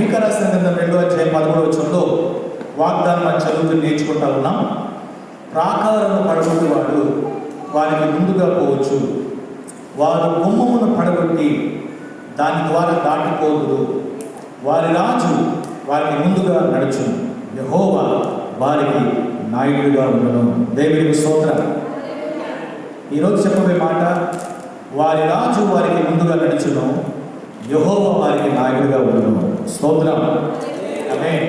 మీకా రాసిన గ్రంథం 2వ అధ్యాయం 13వ వచనంలో వాగ్దానం అని చదువుతూ నేర్చుకుంటా ఉన్నాం. ప్రాకారము పడగొట్టి వాడు వారికి ముందుగా పోవచ్చు, వారు గుమ్మమును పడగొట్టి దాని ద్వారా దాటిపోదురు, వారి రాజు వారికి ముందుగా నడుచును, యెహోవా వారికి నాయకుడిగా ఉండను. దేవునికి స్తోత్రం. ఈరోజు చెప్పబోయే మాట, వారి రాజు వారికి ముందుగా నడుచును, యెహోవా వారికి నాయకుడిగా ఉండను. స్తోత్రం. ఆమేన్.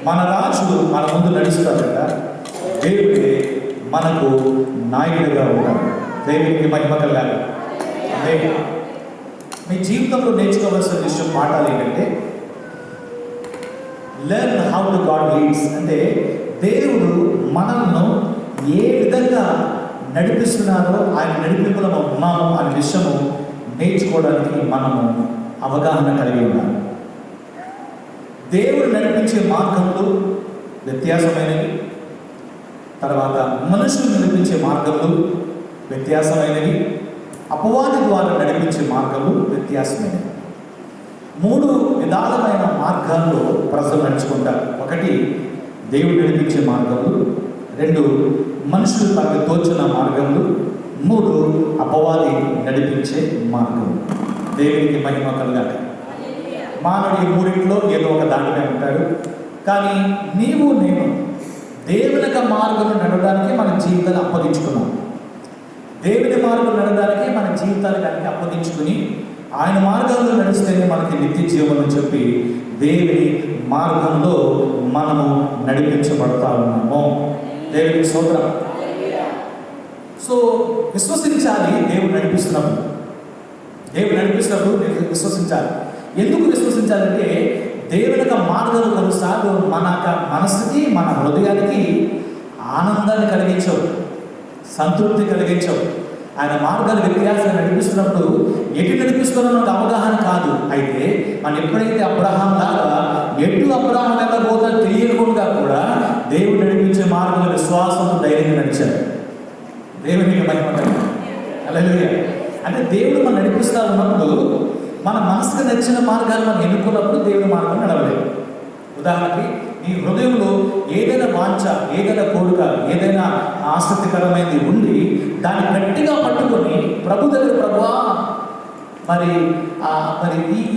మన రాజు మన ముందు నడుస్తాడు కదా, దేవుడే మనకు నాయకుడిగా ఉంటాడు. దేవునికి మహిమ కలగాలి. ఆమేన్. మీ జీవితంలో నేర్చుకోవాల్సిన విషయం పాఠాలు ఏంటంటే, learn how to God leads. అంటే దేవుడు మనల్ని ఏ విధంగా నడిపిస్తున్నారో, ఆయన నడిపింపులో ఉన్నాము అనే విషయము నేర్చుకోవడానికి మనము అవగాహన కలిగి ఉన్నాము. దేవుడు నడిపించే మార్గంలో వ్యత్యాసమైనవి, తర్వాత మనుషులు నడిపించే మార్గంలో వ్యత్యాసమైనవి, అపవాది ద్వారా నడిపించే మార్గము వ్యత్యాసమైనవి. 3 విధాలమైన మార్గాల్లో ప్రజలు నడుచుకుంటారు. 1 దేవుడు నడిపించే మార్గములు, 2 మనుషులు తనకు తోచిన మార్గములు, 3 అపవాది నడిపించే మార్గం. దేవునికి మహిమ కలుగాక. మానవుడు ఈ 3 ఏదో ఒక దాంట్లో ఉంటాడు. కానీ నీవు నేను దేవుని మార్గం నడవడానికి మన జీవితాన్ని అప్పగించుకున్నాం. దేవుని మార్గం నడవడానికి మన జీవితాన్ని కనుక అప్పగించుకుని ఆయన మార్గంలో నడిస్తేనే మనకి నిత్య జీవనం చెప్పి దేవుని మార్గంలో మనము నడిపించబడతా ఉన్నాము. దేవునికి స్తోత్రం. సో విశ్వసించాలి. దేవుడు నడిపిస్తున్నప్పుడు విశ్వసించాలి. ఎందుకు విశ్వసించాలంటే దేవుని యొక్క మార్గాలు కొన్నిసార్లు మన మనసుకి, మన హృదయానికి ఆనందాన్ని కలిగించవు, సంతృప్తి కలిగించవు. ఆయన మార్గాలు వ్యత్యాసం నడిపిస్తున్నప్పుడు ఎటు నడిపిస్తున్న అవగాహన కాదు. అయితే మనం ఎప్పుడైతే అబ్రహాం లాగా అబ్రహాం వెళ్ళబోతా తెలియకుండా కూడా దేవుడు నడిపించే మార్గంలో విశ్వాసంతో ధైర్యంగా నడిచాడు. దేవునికి మహిమ హల్లెలూయా. అంటే దేవుడు మనం నడిపిస్తూ ఉన్నప్పుడు మన మనసుకు నచ్చిన మార్గాలు మనం ఎన్నుకున్నప్పుడు దేవుని మార్గం నడవలేదు. ఉదాహరణకి నీ హృదయంలో ఏదైనా వాంఛ, ఏదైనా కోరిక, ఏదైనా ఆసక్తికరమైనది ఉండి దాన్ని గట్టిగా పట్టుకొని ప్రభు దగ్గర, ప్రభువా మరి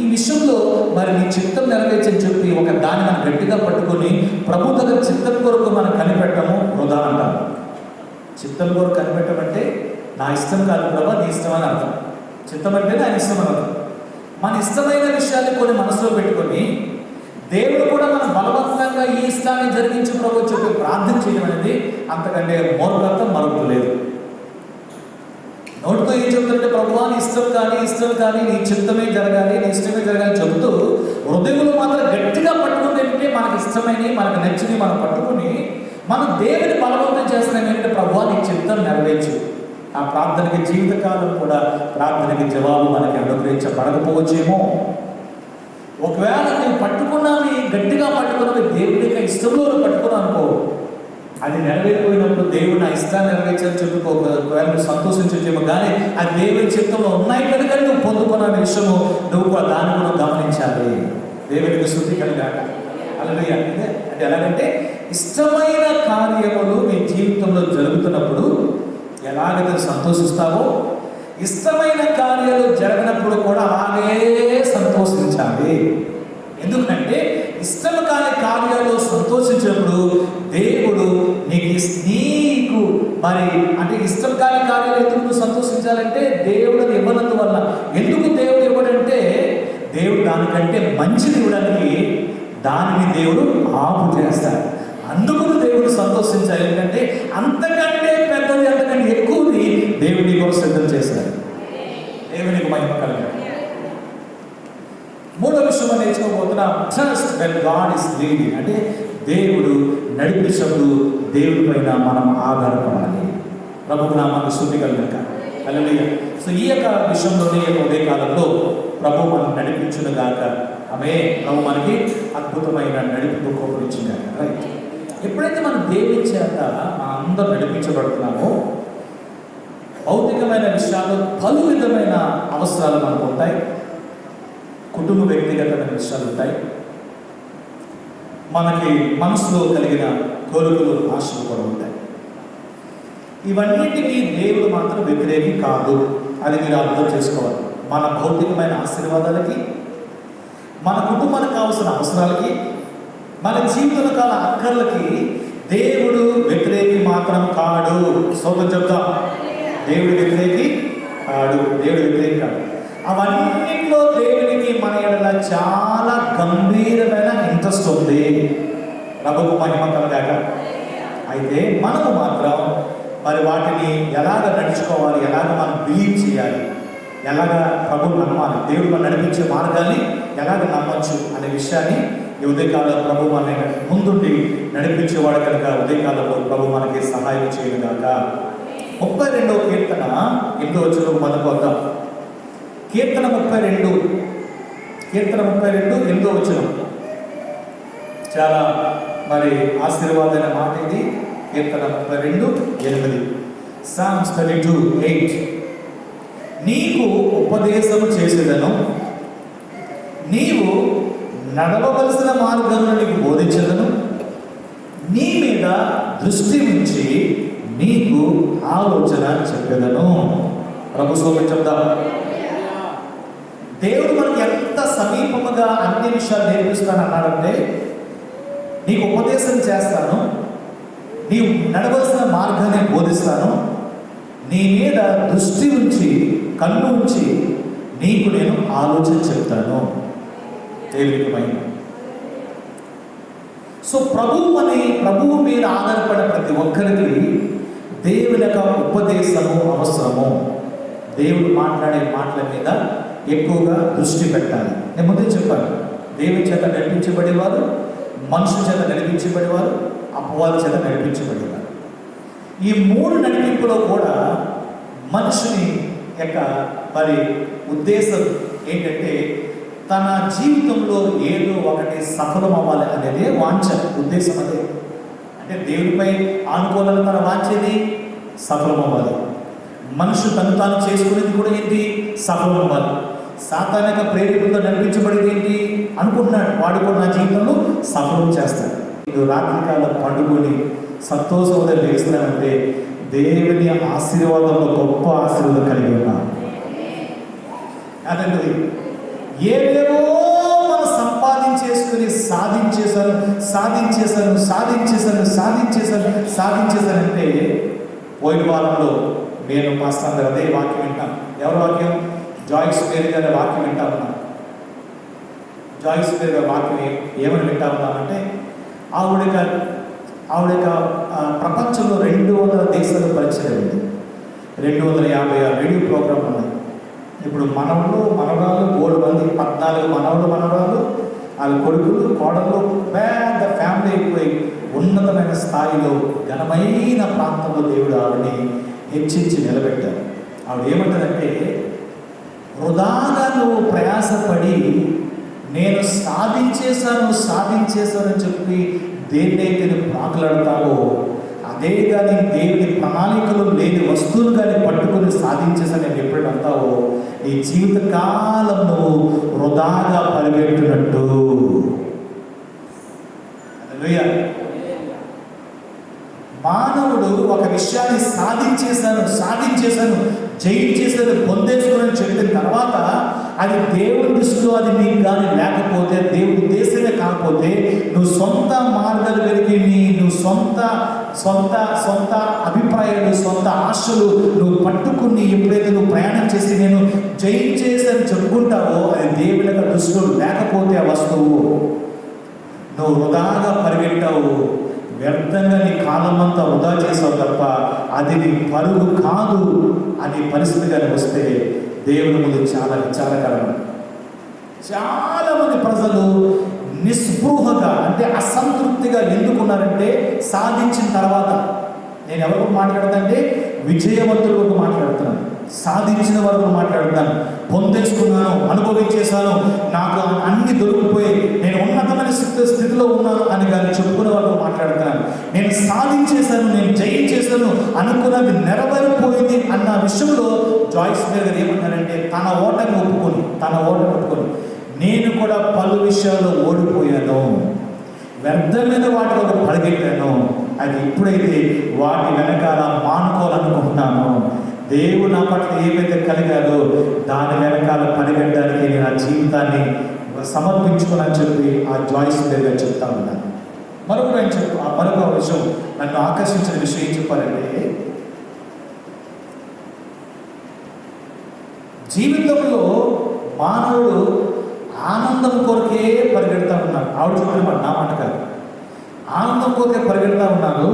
ఈ విషయంలో మరి నీ చిత్తం నెరవేర్చని చెప్పి ఒక దాన్ని మనం గట్టిగా పట్టుకొని ప్రభు దగ్గర చిత్తం కొరకు మనం కనిపెట్టము వృధా అంటాం. చిత్తం కొరకు కనిపెట్టమంటే నా ఇష్టం కాదు ప్రభా, నీ ఇష్టం అని అర్థం. చిత్తం అంటే నా ఇష్టం అని అర్థం. మన ఇష్టమైన విషయాన్ని కొన్ని మనసులో పెట్టుకొని దేవుడు కూడా మనం బలవంతంగా ఈ ఇష్టాన్ని జరిగించి ప్రభు చెప్పి ప్రార్థన చేయడం అనేది అంతకంటే మూర్ఖత్వం మరొకటి లేదు. నోటితో ఏం చెప్తుంటే ప్రభువా నీ ఇష్టం కానీ నీ చిత్తమే జరగాలి, నీ ఇష్టమే జరగాలి చెబుతూ హృదయంలో మాత్రం గట్టిగా పట్టుకుంది ఏంటంటే మనకి ఇష్టమైనవి, మనకు నచ్చినవి మనం పట్టుకుని మనం దేవుని బలవంతం చేస్తున్నాం ఏంటంటే ప్రభువా నీ చిత్తం నెరవేర్చు. ఆ ప్రార్థనకి జీవితకాలం కూడా ప్రార్థనకి జవాబు మనకి అనుగ్రహించబడకపోవచ్చేమో. ఒకవేళ నేను పట్టుకున్నాను, గట్టిగా పట్టుకున్నది దేవుడి యొక్క ఇష్టంలో పట్టుకున్నాను అనుకో, అది నెరవేరిపోయినప్పుడు దేవుడు నా ఇష్టాన్ని నెరవేర్చాలని చెప్పుకో, ఒకవేళ నువ్వు సంతోషించేమో. కానీ అది దేవుని చిత్తంలో ఉన్నాయి కనుక నువ్వు పొందుకున్న విషయము నువ్వు కూడా దాన్ని కూడా గమనించాలి. దేవునికి స్తుతి కలుగాక. హల్లెలూయా. అంటే ఎలాగంటే ఇష్టమైన కార్యములు నీ జీవితంలో జరుగుతున్నప్పుడు ఎలాగైతే సంతోషిస్తావో, ఇష్టమైన కార్యాలు జరిగినప్పుడు కూడా అలాగే సంతోషించాలి. ఎందుకంటే ఇష్టం కాని కార్యాలు సంతోషించినప్పుడు దేవుడు నీకు మరి అంటే ఇష్టం కాని కార్యాలు ఎందుకు సంతోషించాలంటే దేవుడు ఇవ్వనందువల్ల. ఎందుకు దేవుడు ఇవ్వడంటే దేవుడు దానికంటే మంచిది ఇవ్వడానికి దానిని దేవుడు ఆపు చేస్తాడు. అందుకు దేవుడు సంతోషించాలి. ఎందుకంటే అంతకంటే పెద్దది, అంతకంటే ఎక్కువది దేవుడి కోసం సిద్ధం చేశాడు. దేవునికి మహిమ కలుగాలి. 3వ విషయం నేర్చుకోబోతున్నాం, trust when God is leading. అంటే దేవుడు నడిపించినప్పుడు దేవుడి పైన మనం ఆధారపడాలి. ప్రభువు నామానికి స్తుతి కలుగాక. హల్లెలూయా. సో ఈ యొక్క విషయంలోనే ఉదయ కాలంలో ప్రభు మనం నడిపించును గాక. ఆమె ప్రభు మనకి అద్భుతమైన నడిపింపు కోపరించిన గాక. రైట్. ఎప్పుడైతే మనం దేవుని చేత అందరూ నడిపించబడుతున్నామో భౌతికమైన విషయాలు పలు విధమైన అవసరాలు మనకు ఉంటాయి. కుటుంబ వ్యక్తిగతమైన విషయాలు ఉంటాయి, మనకి మనసులో కలిగిన కోరికలు, ఆశలు కూడా ఉంటాయి. ఇవన్నిటికీ దేవుడు మాత్రం వ్యతిరేకి కాదు. అది మీరు అర్థం చేసుకోవాలి. మన భౌతికమైన ఆశీర్వాదాలకి, మన కుటుంబానికి కావాల్సిన అవసరాలకి, మన జీవితంలో కాల అక్కర్లకి దేవుడు వ్యతిరేకి మాత్రం కాడు. సోదరు చెప్తాం, దేవుడు వ్యతిరేకి కాడు. దేవుడు వ్యతిరేకి కాడు. అవన్నింటిలో దేవునికి మన ఎడల చాలా గంభీరమైన ఇంట్రెస్ట్ ఉంది. ప్రభువు మహిమ కలగాక. అయితే మనము మాత్రం మరి వాటిని ఎలాగ నడుచుకోవాలి, ఎలాగ మనం బిలీవ్ చేయాలి, ఎలాగ ప్రభువు నమ్మాలి, దేవుడు మనం నడిపించే మార్గాన్ని ఎలాగ నమ్మచ్చు అనే విషయాన్ని ఈ ఉదయకాలంలో ప్రభు మన ముందుండి నడిపించేవాడు కనుక ఉదయకాలంలో ప్రభు మనకి సహాయం చేయను గాక. 32వ కీర్తన 8వ వచనం మనకు వద్దాం. కీర్తన 32 8వ వచనం చాలా మరి ఆశీర్వాదమైన మాట ఇది. కీర్తన 32:8. Psalms 32:8. నీకు ఉపదేశము చేసేదను, నీవు నడవవలసిన మార్గంలో నీకు బోధించదను, నీ మీద దృష్టి ఉంచి నీకు ఆలోచన చెప్పేదను. ప్రభు స్తోత్రం చెప్తాం. దేవుడు మనకి ఎంత సమీపముగా అన్ని విషయాలు నేర్పిస్తాను అన్నాడంటే, నీకు ఉపదేశం చేస్తాను, నీవు నడవలసిన మార్గాన్ని బోధిస్తాను, నీ మీద దృష్టి ఉంచి కన్ను ఉంచి నీకు నేను ఆలోచన చెప్తాను. దేవునికి మహిమ. సో ప్రభువు మీద ఆధారపడిన ప్రతి ఒక్కరికి దేవుని యొక్క ఉపదేశము అవసరము. దేవుడు మాట్లాడే మాటల మీద ఎక్కువగా దృష్టి పెట్టాలి. నేను ముందే చెప్పాను, దేవుని చేత నడిపించబడేవారు, మనుషుల చేత నడిపించబడేవారు, అపవాది చేత నడిపించబడేవారు. ఈ 3 నడిపింపులో కూడా మనుషుని యొక్క మరి ఉద్దేశం ఏంటంటే, తన జీవితంలో ఏదో ఒకటి సఫలం అవ్వాలి అనేది వాంఛ, ఉద్దేశం అదే. అంటే దేవునిపై ఆనుకోవాలని తన వాంఛేది సఫలం అవ్వాలి. మనుషు తను తాను చేసుకునేది కూడా ఏంటి? సఫలం అవ్వాలి. సాతానిక ప్రేరేపణతో నడిపించబడేది ఏంటి? అనుకుంటున్నాడు వాడు కూడా నా జీవితంలో సఫలం చేస్తాడు. ఇది రాత్రికాలం పండుకొని సంతోషంగా లేస్తున్నానంటే దేవుని ఆశీర్వాదంలో గొప్ప ఆశీర్వాదం కలిగి ఉన్నాం. అదండి, ఏవేవో మనం సంపాదించేసుకుని సాధించేశానంటే పోయిన వారంలో నేను పాస్టర్ అదే వాక్యం వింటాను. ఎవరి వాక్యం? జాయిస్ పేరు గారి వాక్యం వింటా ఉన్నాను. జాయిస్ పేరు గారి వాక్యం ఏమని వింటా ఉన్నామంటే, ఆవిడ ప్రపంచంలో 200 దేశాలు పరిచయం ఉంది. 256 రేడియో ప్రోగ్రాం ఉన్నాయి. ఇప్పుడు మనవరాలు 3 మంది, 14 మనవరాలు, వాళ్ళ కొడుకులు, కోడళ్ళు, పెద్ద ఫ్యామిలీ అయిపోయి ఉన్నతమైన స్థాయిలో ఘనమైన ప్రాంతంలో దేవుడు ఆవిడని హెచ్చించి నిలబెట్టారు. ఆవిడ ఏమంటారంటే, వృధాగా నువ్వు ప్రయాసపడి నేను సాధించేశానని చెప్పి దేన్నైతే నువ్వు ప్రాకులాడతావో, అదే కానీ దేవుని ప్రణాళికలు లేని వస్తువులు కానీ పట్టుకొని సాధించేశాను నేను ఎప్పుడైతే అంటావో, నీ జీవితకాలం నువ్వు వృధాగా పరిగెట్టినట్టు. హల్లెలూయా. మానవుడు ఒక విషయాన్ని సాధించేశాను జయించేశాను పొందేసుకోనని చెప్పిన తర్వాత అది దేవుడి దృష్టిలో అది నీకు కానీ లేకపోతే, దేవుడి ఉద్దేశమే కాకపోతే, నువ్వు సొంత మార్గాలు కలిగి నువ్వు సొంత అభిప్రాయాలు, సొంత ఆశలు నువ్వు పట్టుకుని ఎప్పుడైతే నువ్వు ప్రయాణం చేసి నేను జయించేసని చెప్పుకుంటావో, అది దేవుడి యొక్క దృష్టిలో లేకపోతే ఆ వస్తువు నువ్వు వృధాగా పరిగెట్టావు, వ్యర్థంగా నీ కాలం అంతా వృధా చేసావు తప్ప అది నీ పరుగు కాదు అనే పరిస్థితిగా వస్తే దేవుని ముందు చాలా విచారకరం. చాలా మంది ప్రజలు నిస్పృహగా, అంటే అసంతృప్తిగా ఎందుకున్నారంటే, సాధించిన తర్వాత, నేను ఎవరికి మాట్లాడతానంటే విజయవంతుల వరకు మాట్లాడుతున్నాను, సాధించిన వరకు మాట్లాడుతున్నాను, పొందేసుకున్నాను, అనుభవించేశాను, నాకు అన్ని దొరికిపోయి నేను ఉన్నతమైన స్థితిలో ఉన్నాను అని కానీ చెప్పుకునే వరకు మాట్లాడుతున్నాను. నేను సాధించేశాను, నేను జయించేశాను, అనుకున్నది నెరవేరిపోయింది అన్న విషయంలో జాయిస్ గారు ఏమన్నారంటే, తన ఓటమి ఒప్పుకొని నేను కూడా పలు విషయాల్లో ఓడిపోయాను, వ్యర్థమైన వాటి ఒక పరిగెట్టాను, అది ఎప్పుడైతే వాటి వెనకాల మానుకోవాలనుకుంటున్నాను, దేవుడు నా పట్ల ఏమైతే కలిగాదో దాని వెనకాల పరిగెట్టడానికి నేను ఆ జీవితాన్ని సమర్పించుకోనని చెప్పి ఆ జాయిస్ దగ్గర చెప్తా ఉన్నాను. మరొక విషయం నన్ను ఆకర్షించిన విషయం ఏం చెప్పాలంటే, జీవితంలో మానవుడు ఆనందం కొరకే పరిగెడతా ఉన్నాడు. ఆవిడ చెప్పిన నా మాట కాదు, ఆనందం కొరకే పరిగెడతా ఉన్నాడు.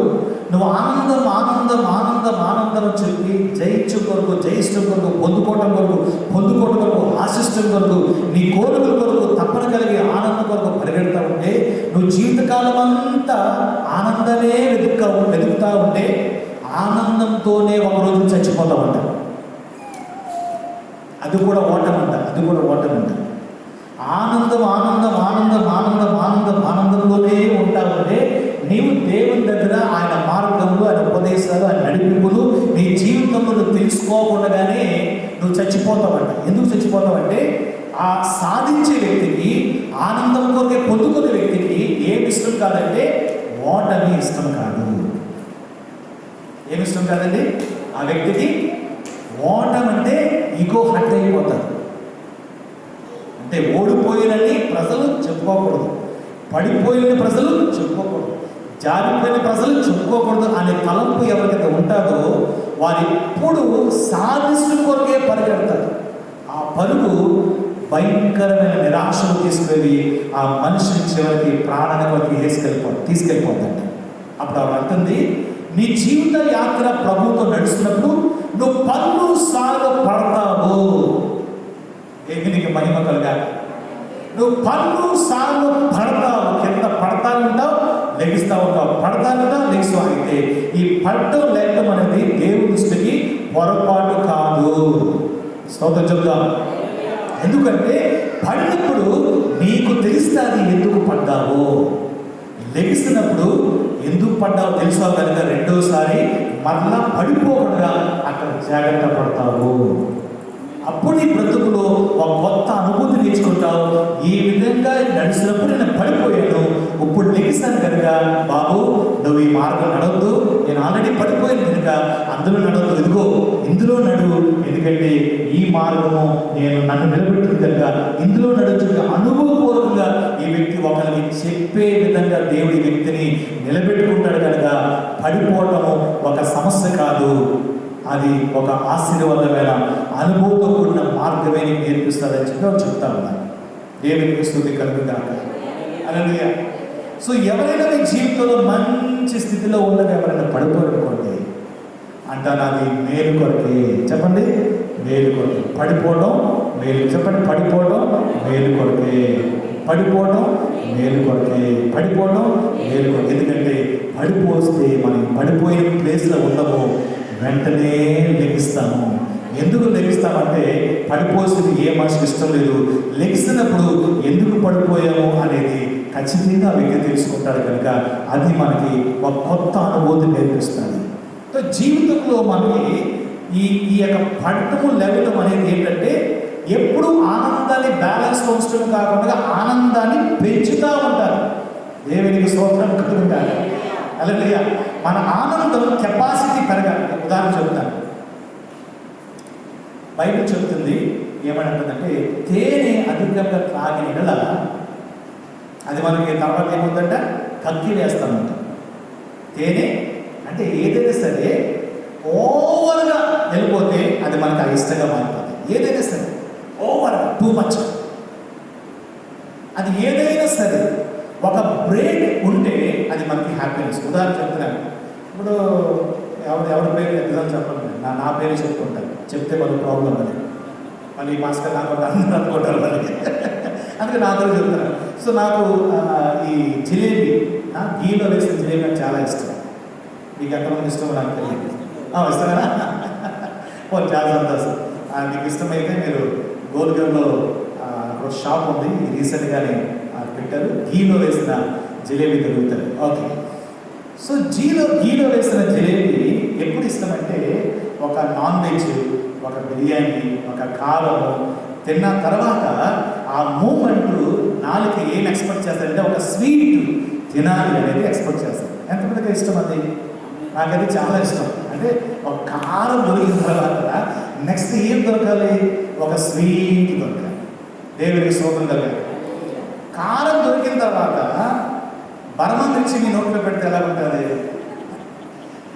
నువ్వు ఆనందం ఆనందం ఆనందం ఆనందం అని చెప్పి జయించు కొరకు, జయిష్టం కొరకు, పొందుకోవటం కొరకు, ఆశిష్టం కొరకు, నీ కోరికల కొరకు, తప్పన కలిగే ఆనందం కొరకు పరిగెడతా ఉంటే నువ్వు జీవితకాలం అంతా ఆనందమే వెతుకుతా ఉంటే ఆనందంతోనే ఒకరోజు చచ్చిపోతావంట. అది కూడా ఓటమంట. ఆనందం ఆనందం ఆనందం ఆనందం ఆనందం ఆనందంలోనే ఉంటావంటే నీవు దేవుని దగ్గర ఆయన మార్గములు, ఆయన ఉపదేశాలు, ఆయన నడిపింపులు నీ జీవితంలో నువ్వు తెలుసుకోకుండానే నువ్వు చచ్చిపోతావంట. ఎందుకు చచ్చిపోతావంటే ఆ సాధించే వ్యక్తికి, ఆనందం కొరకే పొందుకునే వ్యక్తికి ఏమి ఇష్టం కాదంటే ఓటమి ఇష్టం కాదు. ఏమి ఇష్టం కాదండి ఆ వ్యక్తికి? ఓటమి అంటే ఈగో హట్ అయిపోతారు. అంటే ఓడిపోయినని ప్రజలు చెప్పుకోకూడదు, పడిపోయిన ప్రజలు చెప్పుకోకూడదు, జారిపోయిన ప్రజలు చెప్పుకోకూడదు అనే తలంపు ఎవరికైతే ఉంటుందో వారు ఎప్పుడు సాధించడం కొరకే పరిగెడతారు. ఆ పరుగు భయంకరమైన నిరాశను తీసుకెళ్ళి ఆ మనిషిని చివరికి ప్రాణాన్ని కొరకు తీసుకెళ్ళిపోతాడు. అప్పుడు ఆవిడ అంటుంది, నీ జీవిత యాత్ర ప్రభుతో నడుస్తున్నప్పుడు నువ్వు పన్ను సాగు పడతావు. ఏమి నీకు మహిమ కలుగా? నువ్వు పన్ను సాగు పడతావు, కింద పడతా ఉంటావు, లెగిస్తూ ఉంటావు, పడతా ఉంటావు, లెగిస్తూ. అయితే ఈ పడటం లేకపోవడం అనేది దేవుని దృష్టికి పొరపాటు కాదు. స్తోత్రం చెప్తాం. ఎందుకంటే పడినప్పుడు నీకు తెలుస్తుంది ఎందుకు పడ్డావో. లెగిస్తున్నప్పుడు ఎందుకు పడ్డావో తెలుసావు కనుక రెండోసారి మరలా పడిపోకుండా అక్కడ జాగ్రత్త పడతావు. అప్పుడు నీ బ్రతుకులో ఒక కొత్త అనుభూతి నేర్చుకుంటావు. ఈ విధంగా నడిచినప్పుడు నేను పడిపోయాను, ఇప్పుడు లెగిస్తాను కనుక బాబు నువ్వు ఈ మార్గం నడవద్దు, నేను ఆల్రెడీ పడిపోయాను కనుక అందులో నడవద్దు, ఇదిగో ఇందులో నడువు, ఎందుకంటే ఈ మార్గము నేను నన్ను నిలబెట్టింది కనుక ఇందులో నడుచుగా అనుభవపూర్వకంగా ఈ వ్యక్తి ఒకరికి చెప్పే విధంగా దేవుడి వ్యక్తిని నిలబెట్టుకుంటాడు కనుక పడిపోవటము ఒక సమస్య కాదు, అది ఒక ఆశీర్వాదమైన అనుభవంతో కూడిన మార్గమే నీకు నేర్పిస్తుందని చెప్పి చెప్తా ఉన్నాను. దేవునికి స్తుతి కలుగుగాక. హల్లెలూయా. సో ఎవరైనా మీ జీవితంలో మంచి స్థితిలో ఉన్నది ఎవరైనా పడిపోయారనుకోండి అంటాను, అది మేలు కొరకే. చెప్పండి, మేలు కొరకే. పడిపోవడం మేలు. చెప్పండి, పడిపోవడం మేలు కొరకే. పడిపోవడం మేలు కొరకే. పడిపోవడం మేలు కొరకే. ఎందుకంటే పడిపోస్తే మనం పడిపోయిన ప్లేస్లో ఉండము, వెంటనే లెగిస్తాము. ఎందుకు లెగిస్తామంటే పడిపోసింది ఏ మనిషికి ఇష్టం లేదు. లెగిస్తున్నప్పుడు ఎందుకు పడిపోయాము అనేది ఖచ్చితంగా వ్యక్తి తెలుసుకుంటాడు కనుక అది మనకి ఒక కొత్త అనుభూతి నేర్పిస్తుంది. సో జీవితంలో మనకి ఈ యొక్క పట్టము లెవెల్ అనేది ఏంటంటే ఎప్పుడు ఆనందాన్ని బ్యాలెన్స్లో ఉంచడం కాకుండా ఆనందాన్ని పెంచుతూ ఉంటారు. దేవునికి స్తోత్రం కలుగుతారు. హల్లెలూయా. మన ఆనందం కెపాసిటీ పెరగాలి. ఉదాహరణ చెప్తాను. బైబిల్ చెప్తుంది ఏమంటుందంటే తేనె అధికంగా త్రాగిన నెల అది మనకి తర్వాత ఏముందంట కక్కి వేస్తామంట. తేనె అంటే ఏదైనా సరే ఓవర్గా వెళ్ళిపోతే అది మనకు అయిష్టంగా మారిపోతుంది. ఏదైనా సరే ఓవర్గా టూ మచ్, అది ఏదైనా సరే ఒక బ్రేక్ ఉంటే అది మనకి హ్యాపీనెస్. ఉదాహరణ చెప్తున్నాను. ఇప్పుడు ఎవరి పేరు ఎగ్జామ్ చెప్పండి, నా పేరు చెప్పుకుంటాను, చెప్తే మనకు ప్రాబ్లం అది మళ్ళీ మాస్టర్ నాకు అందరూ అనుకుంటారు మళ్ళీ అందుకే నా దగ్గర చెప్తున్నాను. సో నాకు ఈ జిలేబీ, గీలో వేసిన జిలేబీ నాకు చాలా ఇష్టం. మీకు ఎంతమంది ఇష్టమో నాకు తెలియదు. ఇష్టమేనా? చాలా సంతోషం. మీకు ఇష్టమైతే మీరు గోల్గంలో ఒక షాప్ ఉంది, రీసెంట్గానే పెట్టారు, గీలో వేసిన జిలేబీ దొరుకుతుంది. ఓకే. సో గీలో వేసిన జిలేబీ ఎప్పుడు ఇష్టమంటే ఒక నాన్ వెజ్, ఒక బిర్యానీ, ఒక కారము తిన్న తర్వాత ఆ మూమెంట్ నాలుక ఏం ఎక్స్పెక్ట్ చేస్తారంటే ఒక స్వీట్ తినాలి అనేది ఎక్స్పెక్ట్ చేస్తాను. ఎంతమందికి ఇష్టం అది? నాకైతే చాలా ఇష్టం. అంటే ఒక కారం దొరికిన తర్వాత నెక్స్ట్ ఏం దొరకాలి? ఒక స్వీట్ దొరకాలి. దేవుడికి స్తోత్రం కలగాలి. కారం దొరికిన తర్వాత బర్మం తెచ్చి మీ నోట్లో పెడితే ఎలా ఉంటుంది?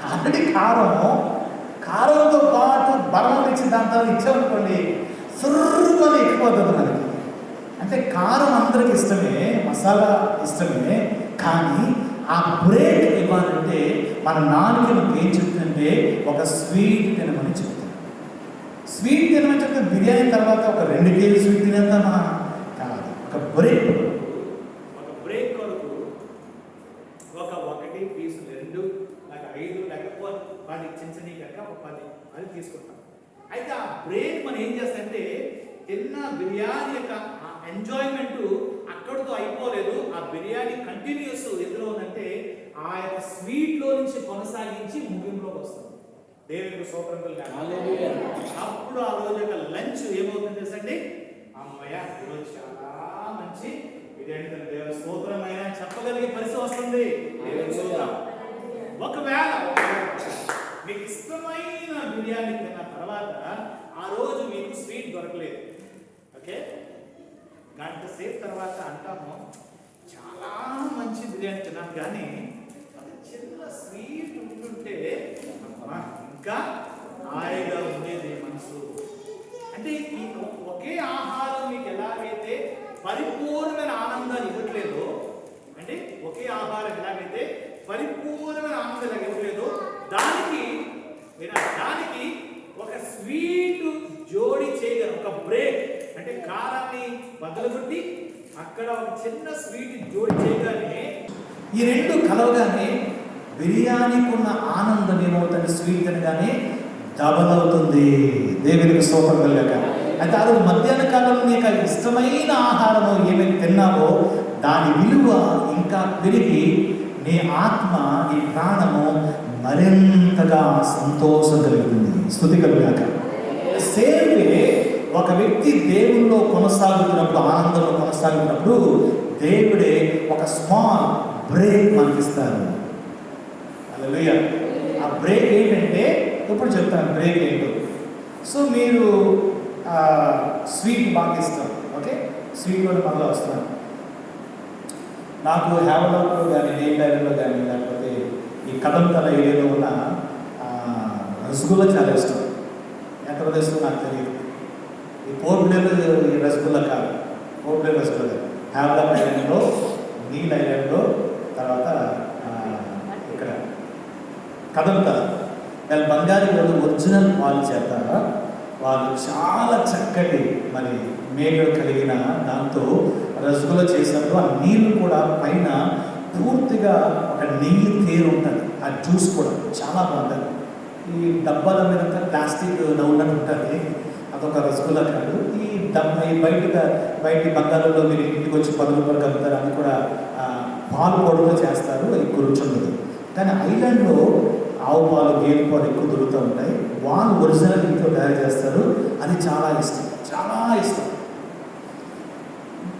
ఆల్రెడీ కారంతో పాటు బర్మం తెచ్చి దాని తర్వాత ఇచ్చామనుకోండి, సుర్రుమని ఎక్కిపోతుంది మనకి. అంటే కారం అందరికి ఇష్టమే, మసాలా ఇష్టమే, కానీ ఆ బ్రేక్ ఇవ్వాలంటే మన నాలుకను ఏం చెప్తుందంటే ఒక స్వీట్ తినమని చెప్తుంది. స్వీట్ తినమని చెప్తే బిర్యానీ తర్వాత ఒక 2 కేజీ స్వీట్ తినేద్దామా? కాదు, ఒక బ్రేక్ కొరకు ఒక 1 పీసు 2 లేక 5 లేకపోతే 10 చిన్న కనుక ఒక 10 అది తీసుకుంటాం. అయితే ఆ బ్రేక్ మనం ఏం చేస్తామంటే తిన్న బిర్యానీ యొక్క ఎంజాయ్మెంట్ అక్కడితో అయిపోలేదు. ఆ బిర్యానీ కంటిన్యూస్ ఎందులో ఉందంటే ఆ యొక్క స్వీట్లో నుంచి కొనసాగించి ముగింపులోకి వస్తుంది. దేవునికి స్తోత్రం కలుగాలి. అప్పుడు ఆ రోజు యొక్క లంచ్ ఏమవుతుంది తెలుసండి? అమ్మయ్య, ఈరోజు చాలా మంచి బిర్యానీ దేవుని స్తోత్రం అయినా చెప్పగలిగే పరిస్థితి వస్తుంది. దేవునికి స్తోత్రం. ఒకవేళ మీకు ఇష్టమైన బిర్యానీ తిన్న తర్వాత ఆ రోజు మీకు స్వీట్ దొరకలేదు, ఓకే, గంట సేపు తర్వాత అంటాము చాలా మంచి బిర్యానీ తిన్నాను, కానీ ఒక చిన్న స్వీట్ ఉంటుంటే ఇంకా హాయిగా ఉండేది మనసు. అంటే ఈ ఒకే ఆహారం మీకు ఎలాగైతే పరిపూర్ణమైన ఆనందాన్ని ఇవ్వట్లేదో, అంటే ఒకే ఆహారం ఎలాగైతే పరిపూర్ణమైన ఆనందం ఇవ్వట్లేదో, దానికి ఒక స్వీట్ జోడి చేయగలం. ఒక బ్రేక్ అంటే కారాన్ని బదులుగొట్టి అక్కడ ఒక చిన్న స్వీట్ జోడి చేయగానే ఈ 2 కలవగానే బిర్యానీకి ఉన్న ఆనందం ఏమవుతుంది? స్వీట్ అనగానే డబల్ అవుతుంది. దేవునికి స్తోత్రం కలుగాక. అయితే ఆ రోజు మధ్యాహ్న కాలంలో నీకు ఇష్టమైన ఆహారము ఏమైతే తిన్నావో దాని విలువ ఇంకా పెరిగి నీ ఆత్మ, నీ ప్రాణము మరింతగా సంతోషం కలుగుతుంది. స్తుతి కలుగాక. సేమ్ వే ఒక వ్యక్తి దేవుల్లో కొనసాగుతున్నప్పుడు, ఆనందంలో కొనసాగుతున్నప్పుడు దేవుడే ఒక స్మాల్ బ్రేక్ మనకిస్తారు. హల్లెలూయా. ఆ బ్రేక్ ఏంటంటే ఇప్పుడు చెప్తాను బ్రేక్ ఏంటో. సో మీరు స్వీట్ బాగా ఇస్తాం, ఓకే, స్వీట్ కూడా మళ్ళీ వస్తాను. నాకు హ్యావలాక్లో కానీ, నేపాల్లో కానీ, లేకపోతే ఈ కదంతల ఏరియాలో ఉన్న రసగుల్లా చాలా ఇష్టం. ఎంతమంది ఇష్టం నాకు తెలియదు. ఈ పోర్ట్బ్లేలో ఈ రసగుల్లా కాదు, పోర్ట్బ్లే రసగుల్లా హ్యావలాక్ ఐలాండ్లో, నీల్ ఐలాండ్లో, తర్వాత ఇక్కడ కదంతల దాని బంగారు వాళ్ళు ఒరిజినల్ పాలు చేత వాళ్ళు చాలా చక్కటి మరి మేగడు కలిగిన దాంతో రసగుల్లా చేసినప్పుడు ఆ నీళ్ళు కూడా పైన పూర్తిగా ఒక నెయ్యి తేరు ఉంటుంది. ఆ జ్యూస్ కూడా చాలా బాగుంటుంది. ఈ డబ్బాల మీద ప్లాస్టిక్ ఉన్నట్టు ఉంటుంది. అదొక రసగుల్లా కాదు. ఈ బయట బంగాళంలో మీరు ఇంటికి వచ్చి 10 రూపాయలు కలుపుతారు. అది కూడా పాలు పొడితో చేస్తారు, ఎక్కువ రుచి ఉండదు. కానీ ఐలాండ్లో ఆవు పాలు, గేదె పాలు ఎక్కువ దొరుకుతూ ఉంటాయి. వాళ్ళు ఒరిజినల్ ఇంట్లో తయారు చేస్తారు. అది చాలా ఇష్టం, చాలా ఇష్టం.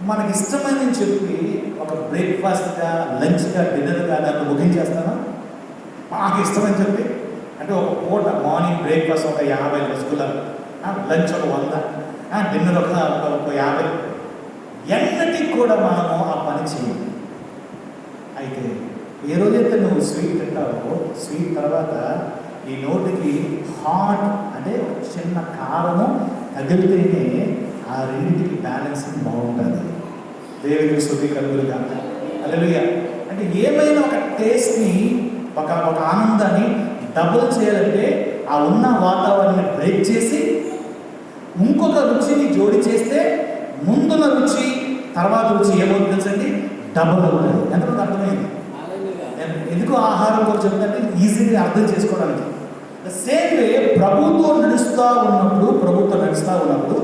మనకి ఇష్టమని చెప్పి ఒక బ్రేక్ఫాస్ట్గా, లంచ్గా, డిన్నర్గా దాన్ని ముగించేస్తాను. మాకు ఇష్టమని చెప్పి అంటే ఒక పూట మార్నింగ్ బ్రేక్ఫాస్ట్ ఒక 50 రసగుల్లా, లంచ్ ఒక 100, డిన్నర్ ఒక 50. ఎన్నటికి కూడా మనము ఆ పని చేయాలి. అయితే ఏ రోజైతే నువ్వు స్వీట్ తింటావో, స్వీట్ తర్వాత ఈ నోటికి హాట్ అంటే ఒక చిన్న కారము తగిలితేనే ఆ రెండింటికి బ్యాలెన్సింగ్ బాగుంటుంది. దేవునికి స్తుతి కలుగులుగా. హల్లెలూయా. అంటే ఏమైనా ఒక టేస్ట్ని, ఒక ఆనందాన్ని డబుల్ చేయాలంటే ఆ ఉన్న వాతావరణాన్ని బ్రేక్ చేసి ఇంకొక రుచిని జోడి చేస్తే ముందున్న రుచి తర్వాత రుచి ఏమవుతుంది తెలుసండి? డబుల్ అవుతుంది. ఎంతమంది అర్థమైంది? ఎందుకు ఆహారం కూడా చెప్తుంటే ఈజీగా అర్థం చేసుకోవడానికి. సేమ్ వే ప్రభుత్వం నడుస్తూ ఉన్నప్పుడు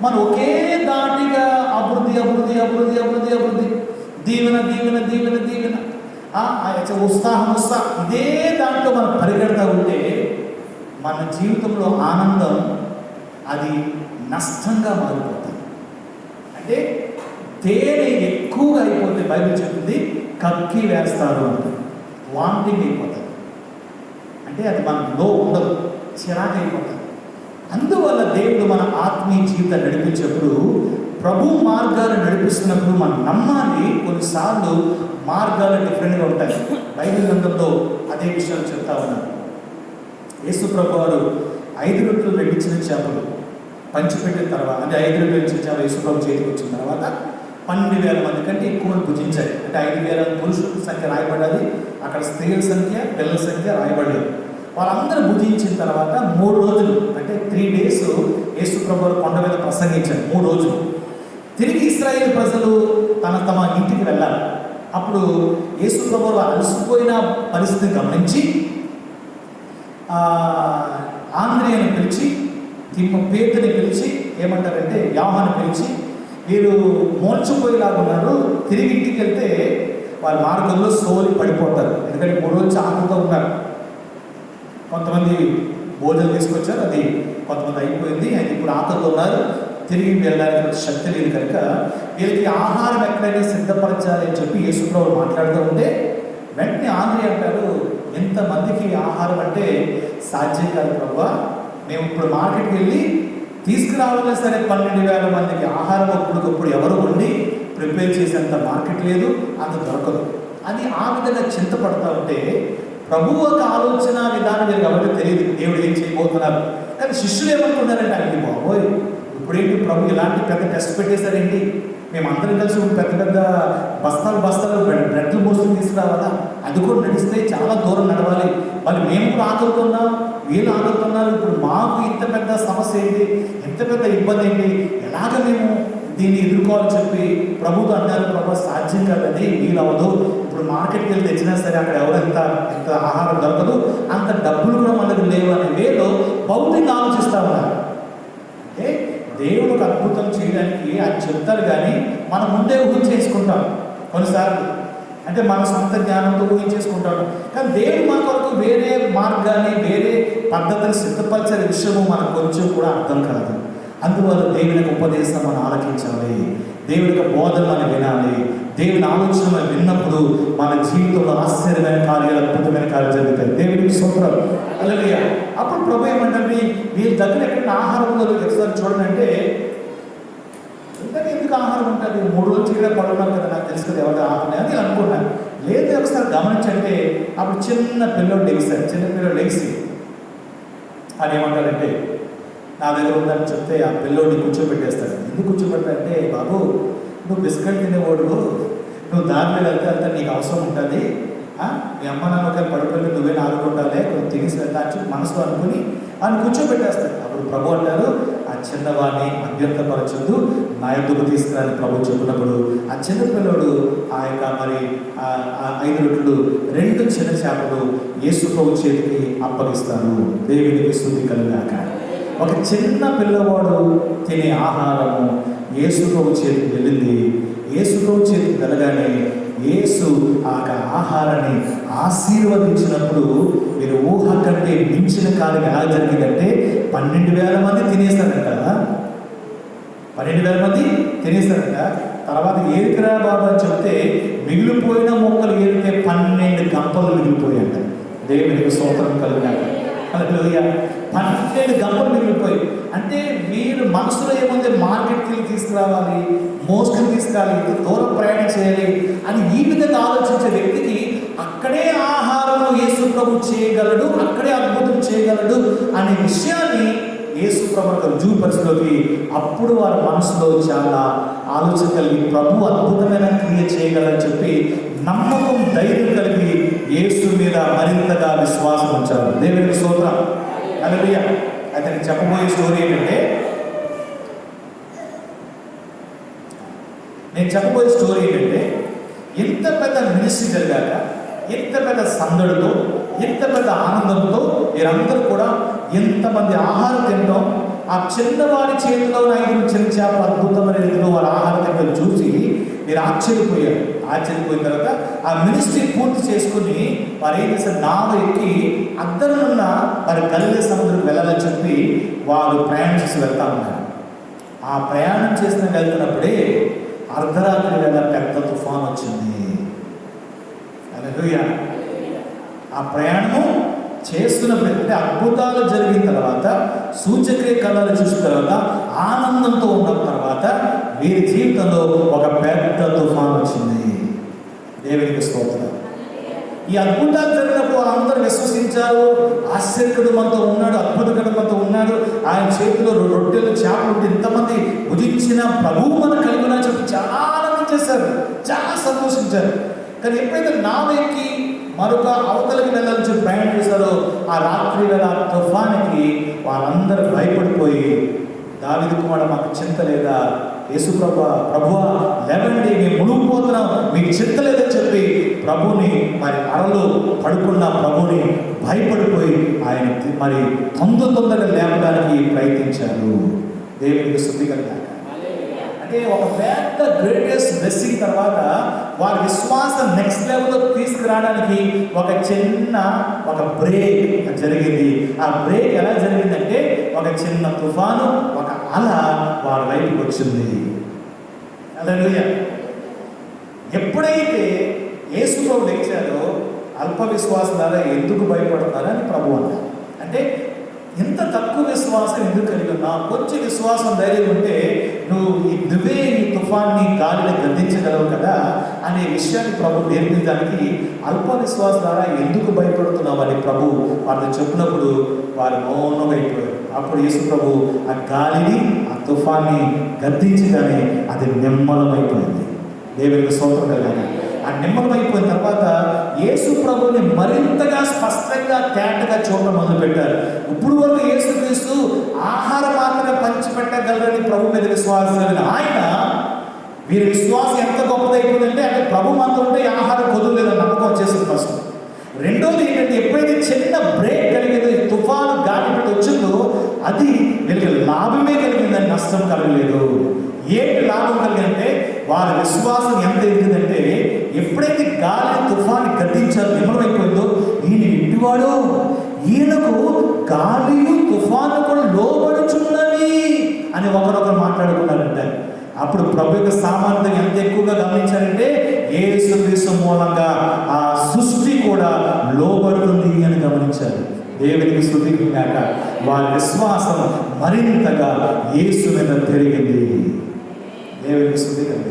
మనం ఒకే దాటిగా అభివృద్ధి దీవెన ఉత్సాహం ఇదే దాంట్లో మనం పరిగెడతా ఉంటే మన జీవితంలో ఆనందం అది నష్టంగా మారిపోతుంది. అంటే తేనె ఎక్కువ ఎక్కువగా అయిపోతే బైబిల్ చెప్తుంది కక్కి వేస్తారు అంటే, వామిటింగ్ అయిపోతుంది. అంటే అది మనలో ఉండదు, చిరాకు అయిపోతుంది. అందువల్ల దేవుడు మన ఆత్మీయ జీవితాన్ని నడిపించేప్పుడు, ప్రభు మార్గాలు నడిపిస్తున్నప్పుడు మనం నమ్మాలి. కొన్నిసార్లు మార్గాలు డిఫరెంట్గా ఉంటాయి. బైబిల్ గ్రంథంలో అదే విషయాలు చెప్తా ఉన్నారు. యేసు ప్రభు వారు 5 రొట్టెలు 2 చిన్న చేపలు పంచిపెట్టిన తర్వాత, అంటే 5 రొట్టెలు చిన్న చేపలు యేసు ప్రభు చేతికి వచ్చిన తర్వాత 12,000 మంది కంటే ఎక్కువ భుజించారు. అంటే 5,000 పురుషుల సంఖ్య రాయబడ్డది, అక్కడ స్త్రీల సంఖ్య, పిల్లల సంఖ్య రాయబడలేదు. వాళ్ళందరూ భుజించిన తర్వాత 3 రోజులు, అంటే 3 days యేసు ప్రభు కొండ మీద ప్రసంగించారు. 3 రోజులు తిరిగి ఇశ్రాయేలు ప్రజలు తమ ఇంటికి వెళ్ళాలి. అప్పుడు యేసు ప్రభు అలసిపోయిన పరిస్థితిని గమనించి ఆంద్రియను పిలిచి, పేతుని పిలిచి, ఏమంటారంటే యోహాను పిలిచి, వీరు మోర్చిపోయేలాగా ఉన్నారు, తిరిగి ఇంటికి వెళ్తే వారి మార్గంలో సోలి పడిపోతారు. ఎందుకంటే 3 రోజులు ఆకలితో ఉన్నారు. కొంతమంది భోజనం తీసుకొచ్చారు, అది కొంతమంది అయిపోయింది, అది ఇప్పుడు ఆకలితో ఉన్నారు, తిరిగి వెళ్ళడానికి శక్తి లేదు కనుక వీళ్ళకి ఆహారం ఎక్కడైనా సిద్ధపరచాలి అని చెప్పి యేసు ప్రభు మాట్లాడుతూ ఉంటే, వెంటనే ఆంద్రియ అంటారు, ఎంతమందికి ఆహారం అంటే సాధ్యం కాదు ప్రభువా, మేము ఇప్పుడు మార్కెట్కి వెళ్ళి తీసుకురావాలన్నా సరే 12,000 మందికి ఆహారం అప్పుడు ఎవరు ఉండి ప్రిపేర్ చేసేంత మార్కెట్ లేదు, అంత దొరకదు అని ఆ విధంగా చింతపడతా ఉంటే, ప్రభువు ఒక ఆలోచన విధానం వీరికి ఎవరికి తెలియదు, దేవుడు ఏం చేయబోతున్నారు. కానీ శిష్యులు ఏమనుకున్నారంటే, అది బాబోయ్ ఇప్పుడేంటి ప్రభు ఇలాంటి పెద్ద టెస్ట్ పెట్టేశారేంటి, మేమందరం కలిసి పెద్ద పెద్ద బస్తాలు బ్రెడ్లు మోసులు తీసుకురావాలా, అది కూడా నడిస్తే చాలా దూరం నడవాలి, మళ్ళీ మేము కూడా ఆకలుతున్నాం, వీళ్ళు ఆకలుతున్నారు, ఇప్పుడు మాకు ఇంత పెద్ద సమస్య ఏంటి, ఎంత పెద్ద ఇబ్బంది ఏంటి, ఎలాగ మేము దీన్ని ఎదుర్కోవాలని చెప్పి ప్రభుతో అన్నారు. ప్రభు సాధ్యం కాదని, వీలవదు, ఇప్పుడు మార్కెట్కి వెళ్ళి తెచ్చినా సరే అక్కడ ఎవరెంత ఆహారం దొరకదు, అంత డబ్బులు కూడా మనకు లేవు అనే వేలో భౌతికంగా ఆలోచిస్తూ ఉన్నారు. అంటే దేవుడు ఒక అద్భుతం చేయడానికి ఆయన చెప్తారు, కానీ మనం ముందే ఊహించేసుకుంటాం కొన్నిసార్లు. అంటే మన సొంత జ్ఞానంతో ఊహించేసుకుంటాడు. కానీ దేవుడు మన కొరకు వేరే మార్గాన్ని, వేరే పద్ధతిని సిద్ధపరిచే విషయము మనకు కొంచెం కూడా అర్థం కాదు. అందువల్ల దేవుని ఉపదేశం మనం ఆలకించాలి, దేవుని బోధన మనం వినాలి. దేవుని ఆలోచన మనం విన్నప్పుడు మన జీవితంలో ఆశ్చర్యమైన కార్యాలు, అద్భుతమైన కార్యాలు జరుగుతాయి. దేవునికి స్తోత్రం, హల్లెలూయా. అప్పుడు ప్రభు ఏమంటే, వీళ్ళ దగ్గర ఎక్కడ ఆహారం ఉందో ఒకసారి చూడండి అంటే, ఎందుకు ఆహారం ఉంటుంది, 3 రోజులు ఇక్కడ పడున్నాం కదా, నాకు తెలుసు కదా ఎవరు ఆహారం అని అనుకున్నాను. లేదు ఒకసారి గమనించంటే, అప్పుడు చిన్న పిల్లలు లెగిస్తారు. చిన్న పిల్లలు లెగిసి అది ఏమంటారంటే, నా దగ్గర ఉందని చెప్తే ఆ పిల్లోడిని కూర్చోబెట్టేస్తాడు. ఎందుకు కూర్చోబెట్టాలంటే, బాబు నువ్వు బిస్కెట్ తినేవాడు, నువ్వు దారిలో వెళ్తే నీకు అవసరం ఉంటుంది, మీ అమ్మ నాన్న ఒకవేళ పడిపోయి నువ్వే ఆడుకుంటాలే, కొంచెం తినేసి వెళ్తా అని మనసులో అనుకుని ఆయన కూర్చోబెట్టేస్తాడు. అప్పుడు ప్రభు అంటారు, ఆ చిన్నవాడిని అభ్యంతరపరచొద్దు, నా యొద్దకు తీసుకురాని ప్రభు చెప్పినప్పుడు ఆ చిన్నపిల్లడు ఆ యొక్క మరి 5 రొట్టెలు 2 చిన్న చేపలు యేసు ప్రభు చేతికి అప్పగిస్తాను. దేవునికి స్తుతి కలుగాక. ఒక చిన్న పిల్లవాడు తినే ఆహారము యేసు ప్రభు చేతికి వెళ్ళింది. యేసు ప్రభు చేతికి వెళ్ళగానే యేసు ఆ ఆహారాన్ని ఆశీర్వదించినప్పుడు మీరు ఊహ కంటే మించిన కాలం ఎలా జరిగిందంటే, 12,000 మంది తినేస్తారంట. 12,000 మంది తినేస్తారంట. తర్వాత ఏరికరా బాబు అని చెప్తే, మిగిలిపోయిన మొక్కలు ఏరితే 12 గంపలు మిగిలిపోయాయంట. దేవునికి స్తోత్రం కలుగుతాక. హల్లెలూయా. 12 గంపలు మిగిలిపోయి, అంటే మీరు మనసులో ఏముంది, మార్కెట్కి వెళ్ళి తీసుకురావాలి, మోసుకొని తీసుకురావాలి, ఇంత దూరం ప్రయాణం చేయాలి అని ఈ విధంగా ఆలోచించే వ్యక్తికి అక్కడే ఆహారము యేసు ప్రభు చేయగలడు, అక్కడే అద్భుతం చేయగలడు అనే విషయాన్ని యేసు ప్రభు రుజువుపరచులోకి అప్పుడు వారి మనసులో చాలా ఆలోచన కలిగి ప్రభు అద్భుతమైన క్రియ చేయగలని చెప్పి నమ్మకం, ధైర్యం కలిగి యేసు మీద మరింతగా విశ్వాసం ఉంచారు. దేవునికి స్తోత్రం, హల్లెలూయా. అయితే నేను చెప్పబోయే స్టోరీ ఏంటంటే, ఇంత పెద్ద మినిస్ట్రీ జరిగాక, ఇంత పెద్ద సందడితో, ఇంత పెద్ద ఆనందంతో వీరందరూ కూడా ఎంతమంది ఆహారం తినడం, ఆ చిన్నవాడి చేతిలో 5 చిన్న చేపల అద్భుతమైన రీతిలో వారి ఆహారం తినడం చూసి మీరు ఆశ్చర్యపోయారు. ఆశ్చర్యపోయిన తర్వాత ఆ మినిస్ట్రీ పూర్తి చేసుకుని వారు ఏం చేశారు, నావ ఎక్కి అద్దరున్న వారి గలిలే సముద్రం వెళ్ళాలని చెప్పి వారు ప్రయాణం చేసి వెళ్తా ఉన్నారు. ఆ ప్రయాణం చేసిన వెళ్తున్నప్పుడే అర్ధరాత్రి వేళ పెద్ద హల్లెలూయా. ఆ ప్రయాణము చేస్తున్నప్పుడు అంటే అద్భుతాలు జరిగిన తర్వాత, సూచక్రియ కళలు చూసిన తర్వాత, ఆనందంతో ఉన్న తర్వాత వీరి జీవితంలో ఒక పెద్ద తుఫాను వచ్చింది. దేవునికి స్తోత్రం. ఈ అద్భుతాలు జరిగినప్పుడు అందరూ విశ్వసించారు. ఆశ్చర్యకుడు మనతో ఉన్నాడు, అద్భుతకుడు మనతో ఉన్నాడు, ఆయన చేతిలో రొట్టెలు చేపలు ఉంటే ఇంతమంది భుజించిన ప్రభువు మనం కలిగిన చెప్పి చాలా ఆనందించేశారు, చాలా సంతోషించారు. కానీ ఎప్పుడైతే నావెక్కి మరొక అవతలకి వెళ్ళాలని చెప్పి ప్రయాణం చేశారో, ఆ రాత్రి వేళ తుఫానికి వాళ్ళందరూ భయపడిపోయి, దావీదు కుమారుడా మాకు చింత లేదా, యేసు ప్రభువా లేవండి మేము మునిగిపోతున్నాం, మీకు చింత లేదని చెప్పి ప్రభుని మరి అరలో పడుకున్న ప్రభుని భయపడిపోయి ఆయన మరి తొందరగా లేపడానికి ప్రయత్నించారు. దేవునికి స్తుతి కలుగాక. అంటే ఒక పెద్ద గ్రేటెస్ట్ బ్లెస్సింగ్ తర్వాత వారి విశ్వాసం నెక్స్ట్ లెవెల్లో తీసుకురావడానికి ఒక బ్రేక్ జరిగింది. ఆ బ్రేక్ ఎలా జరిగిందంటే, ఒక చిన్న తుఫాను, ఒక అల వారి వైపుకి వచ్చింది. హల్లెలూయా. ఎప్పుడైతే యేసు ప్రభు లేచారో, అల్ప విశ్వాసాల ఎందుకు భయపడతారని ప్రభు అన్నారు. అంటే ఇంత తక్కువ విశ్వాసం ఎందుకు కలిగి ఉన్నావు? కొంచెం విశ్వాసం ధైర్యం ఉంటే నువ్వే ఈ తుఫాన్ని గాలిని గద్దించగలవు కదా అనే విషయాన్ని ప్రభు నేర్పించడానికి, అల్ప విశ్వాసం ద్వారా ఎందుకు భయపడుతున్నావు అని ప్రభు వాళ్ళు చెప్పినప్పుడు వారు మౌనంగా అయిపోయారు. అప్పుడు యేసు ప్రభు ఆ గాలిని, ఆ తుఫాన్ని గద్దించగానే అది నిమ్మలమైపోయింది. దేవునికి స్తోత్రం కలగాలి. ఆ నిమ్మలమైపోయిన తర్వాత యేసు ప్రభుని మరింతగా స్పష్టంగా తేటగా చూడడం మొదలుపెట్టారు. ఇప్పుడు వరకు యేసు క్రీస్తు ఆహారం మాత్రమే పంచిపెట్టగలరని ప్రభు మీద విశ్వాసం కలిగిన ఆయన, వీరి విశ్వాసం ఎంత గొప్పదైపోయిందంటే, అంటే ప్రభు మనతో ఉంటే ఆహారం కుదరలేదని నమ్మకం వచ్చేసింది ఫస్ట్. రెండోది ఏంటంటే, ఎప్పుడైతే చిన్న బ్రేక్ కలిగిందో, తుఫాను గాలి పెట్టి వచ్చిందో, అది వీళ్ళకి లాభమే కలిగిందని నష్టం కలగలేదు. ఏంటి లాభం కలిగిందంటే, వారి విశ్వాసం ఎంత ఎదిగిందంటే, ఎప్పుడైతే గాలి తుఫాను గద్దించారు, నిమ్మలమైపోయిందో, ఈయన ఇంటివాడు, ఈయనకు గాలియు తుఫాను కూడా లోబడుచున్నవి అని ఒకరొకరు మాట్లాడుకున్నారంటే, అప్పుడు ప్రభు యొక్క సామర్థ్యం ఎంత ఎక్కువగా గమనించారంటే, యేసుక్రీస్తు మూలంగా ఆ సృష్టి కూడా లోబడుతుంది అని గమనించారు. దేవునికి స్తుతి కాక. వారి విశ్వాసం మరింతగా యేసు మీద పెరిగింది. దేవునికి స్తుతి కాక.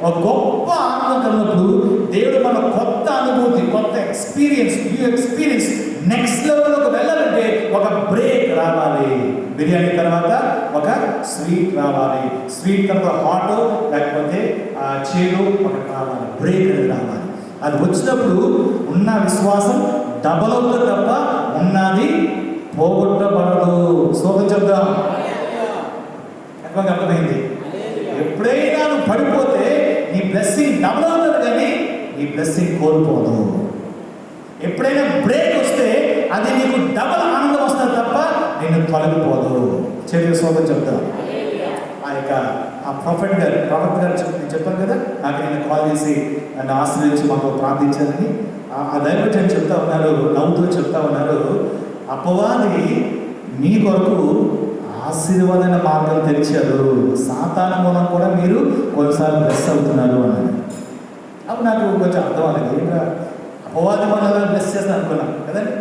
ఒక గొప్ప ఆనందం కలిగినప్పుడు దేవుడు మన కొత్త అనుభూతి, కొత్త ఎక్స్పీరియన్స్ నెక్స్ట్ లెవెల్లోకి వెళ్ళాలంటే ఒక బ్రేక్ రావాలి. బిర్యానీ తర్వాత ఒక స్వీట్ రావాలి, స్వీట్ తర్వాత హాట్, లేకపోతే చేదు ఒకటి రావాలి, బ్రేక్ అనేది రావాలి. అది వచ్చినప్పుడు ఉన్న విశ్వాసం డబల్ అవుతుంది తప్ప ఉన్నది పోగొట్టబడదు. స్తోత్రం చెప్దాం. ఎక్కువగా అర్థమైంది. ఎప్పుడైనా నువ్వు పడిపోతే నీ బ్లెస్సింగ్ డబుల్ అవుతుంది, కానీ నీ బ్లెస్సింగ్ కోల్పోదు. ఎప్పుడైనా బ్రేక్ వస్తే అది నీకు డబుల్ ఆనందం వస్తుంది తప్ప నేను తొలగిపోదు. చెల్లి సోదం చెప్తాను. ఆ ప్రొఫెట్ గారు నేను చెప్పాను కదా, నాకు నేను కాల్ చేసి నన్ను ఆశ్రయించి మాకు ప్రార్థించాలని. ఆ దైవజన్ చెప్తా ఉన్నారు, నవ్వుతూ చెప్తా ఉన్నారు, అపవాది మీ కొరకు ఆశీర్వాదమైన మార్గం తెరిచారు, సాతాను మూలం కూడా మీరు కొన్నిసార్లు బ్లెస్ అవుతున్నారు అన్నారు. అప్పుడు నాకు కొంచెం అర్థం అవ్వలేదు. ఇంకా అపవాది మనం ఎలా బ్లెస్ చేస్తాను అనుకున్నాం కదండి.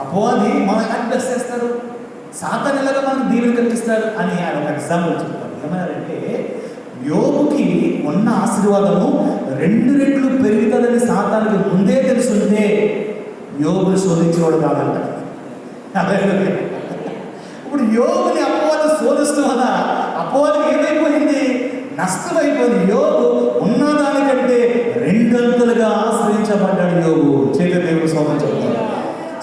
అపవాది మనం ఎలా బ్లెస్ చేస్తారు, సాతాను ఎలాగా మనం దీవెన కల్పిస్తారు అని ఆయన ఒక ఎగ్జాంపుల్ చెప్తారు. ఏమన్నారంటే, యోబుకి ఉన్న ఆశీర్వాదము 2 రెట్లు పెరుగుతుందని సాతానికి ముందే తెలుసుంటే యోబుని శోధించేవాడు కాదంట. ఇప్పుడు యోబుని అపవాదం శోధిస్తూ వల్ల అపవాదం ఏమైపోయింది, నష్టమైపోయింది. యోబు ఉన్నదానికంటే 2 అంతలుగా ఆశ్రయించబడ్డాడు యోబు. దేవుడు శోధన చెప్తాడు.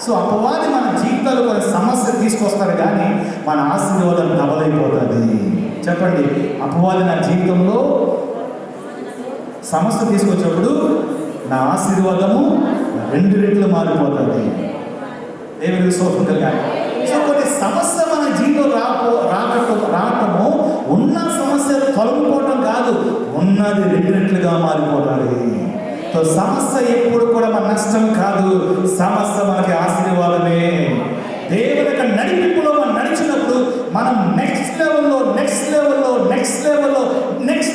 సో అపవాది మన జీవితాలు కొన్ని సమస్య తీసుకొస్తాడు, కానీ మన ఆశీర్వాదం డబల్ అయిపోతుంది. చెప్పండి, అపవాది నా జీవితంలో సమస్య తీసుకొచ్చినప్పుడు నా ఆశీర్వాదము 2 రెట్లు మారిపోతుంది. దేవునికి స్తోత్రం కలుగాలి. సో కొన్ని సమస్య మన జీవితంలో రావటము ఉన్న సమస్య తొలగిపోవటం కాదు, ఉన్నది 2 రెట్లుగా మారిపోతుంది. సో సమస్య ఎప్పుడు కూడా మన నష్టం కాదు, సమస్య మనకి ఆశీర్వాదమే. దేవుని యొక్క నడిపింపులో మనం నడిచినప్పుడు మనం నెక్స్ట్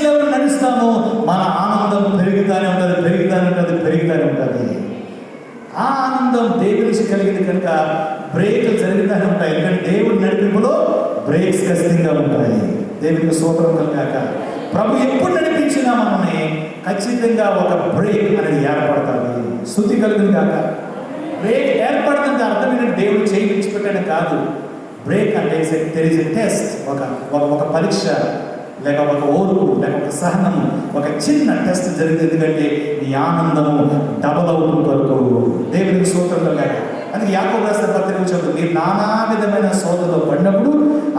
లెవెల్ నడుస్తాము. మన ఆనందం పెరుగుతానే ఉంటుంది. కనుక బ్రేకులు జరుగుతూనే ఉంటాయి. ఎందుకంటే దేవుడి నడిపింపులో బ్రేక్స్ ఖచ్చితంగా ఉంటాయి. దేవునికి స్తోత్రం కలుగాక. ప్రభు ఎప్పుడు నడిపించినా మనల్ని ఖచ్చితంగా ఒక బ్రేక్ అనేది ఏర్పడుతుంది. స్తుతి కలుగును కాక. బ్రేక్ ఏర్పడుతుంది అర్థం ఏంటంటే దేవుడు చేయి విడిచిపెట్టడం కాదు. బ్రేక్ అంటే దెర్ ఇస్ ఎ టెస్ట్, ఒక పరీక్ష, లేక ఒక ఓర్పు, లేక ఒక సహనము, ఒక చిన్న టెస్ట్ జరిగింది. ఎందుకంటే నీ ఆనందము డబల్ అవుతుంది కొరకు. దేవునికి స్తోత్రం కలుగాక. అందుకే యాకోబు రాసిన పత్రిక చెబుతుంది, మీరు నానా విధమైన శోధనలో పడినప్పుడు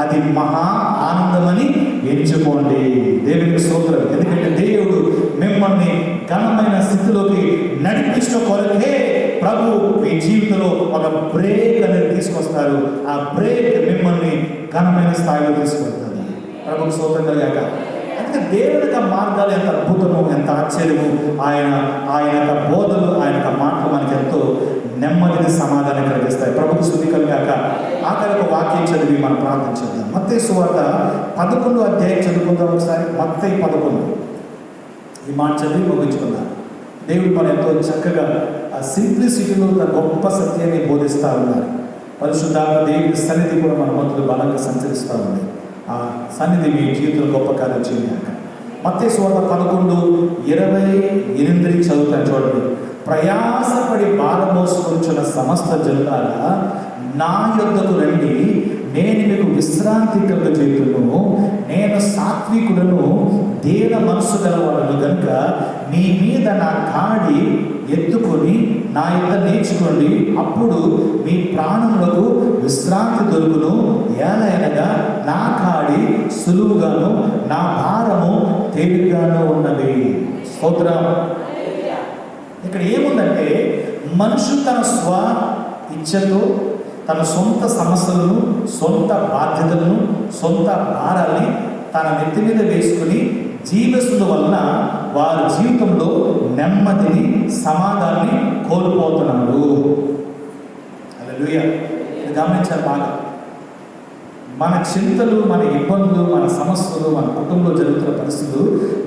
అది మహా ఆనందమని ఎంచుకోండి. దేవునికి స్తోత్రం. ఎందుకంటే దేవుడు మిమ్మల్ని ఘనమైన స్థితిలోకి నడిపించిన కొరకే ప్రభు మీ జీవితంలో ఒక బ్రేక్ అనేది తీసుకొస్తారు. ఆ బ్రేక్ మిమ్మల్ని ఘనమైన స్థాయిలో తీసుకొస్తుంది. ప్రభుకు స్తోత్రం కలుగాక. అందుకే దేవుని యొక్క మార్గాలు ఎంత అద్భుతము, ఎంత ఆశ్చర్యము. ఆయన యొక్క బోధలు, ఆయన యొక్క మాటలు మనకి ఎంతో నెమ్మదిని, సమాధానం కలిగిస్తాయి. ప్రభుకు స్తుతి కలుగాక. ఆఖరి ఒక వాక్యం చదివి మనం ప్రార్థించేద్దాం. మత్తయి సువార్త 11వ అధ్యాయం చదువుకుందాం ఒకసారి. మత్తయి 11 ఈ మాట చదివి ముగించుకుందాం. దేవుడు మనం ఎంతో చక్కగా ఆ సింప్లిసిటీలో తన గొప్ప సత్యాన్ని బోధిస్తూ ఉన్నారు. పరిశుద్ధాత్మ దేవుడి సన్నిధి కూడా మన మధ్యలో బలంగా సంచరిస్తూ ఉంది. ఆ సన్నిధి మీ జీవితంలో గొప్ప కార్యం చేయాక. మత్తయి సువార్త 11:28 చదువుతాను చూడండి. ప్రయాసపడి భారం మోసుకొంచున్న సమస్త జనులారా నా యొద్దకు రండి, నేను మీకు విశ్రాంతి కలుగజేయుదును. నేను సాత్వికులను, దీన మనసు గలవాడను గనుక మీ మీద నా కాడి ఎత్తుకొని నా యొద్ద నేర్చుకోండి, అప్పుడు మీ ప్రాణములకు విశ్రాంతి దొరుకును. ఏలైనగా నా కాడి సులువుగాను నా భారము తేలికగాను ఉన్నది. స్తోత్రం. ఇక్కడ ఏముందంటే మనుషులు తన స్వ ఇచ్ఛతో తన సొంత సమస్యలను, సొంత బాధ్యతలను, సొంత భారాల్ని తన నెత్తి మీద వేసుకుని జీవిస్తున్న వలన వారి జీవితంలో నెమ్మదిని, సమాధానాన్ని కోల్పోతున్నారు. హల్లెలూయా. ఇది గమనించాలి బాగా. మన చింతలు, మన ఇబ్బందులు, మన సమస్యలు, మన కుటుంబంలో జరుగుతున్న పరిస్థితులు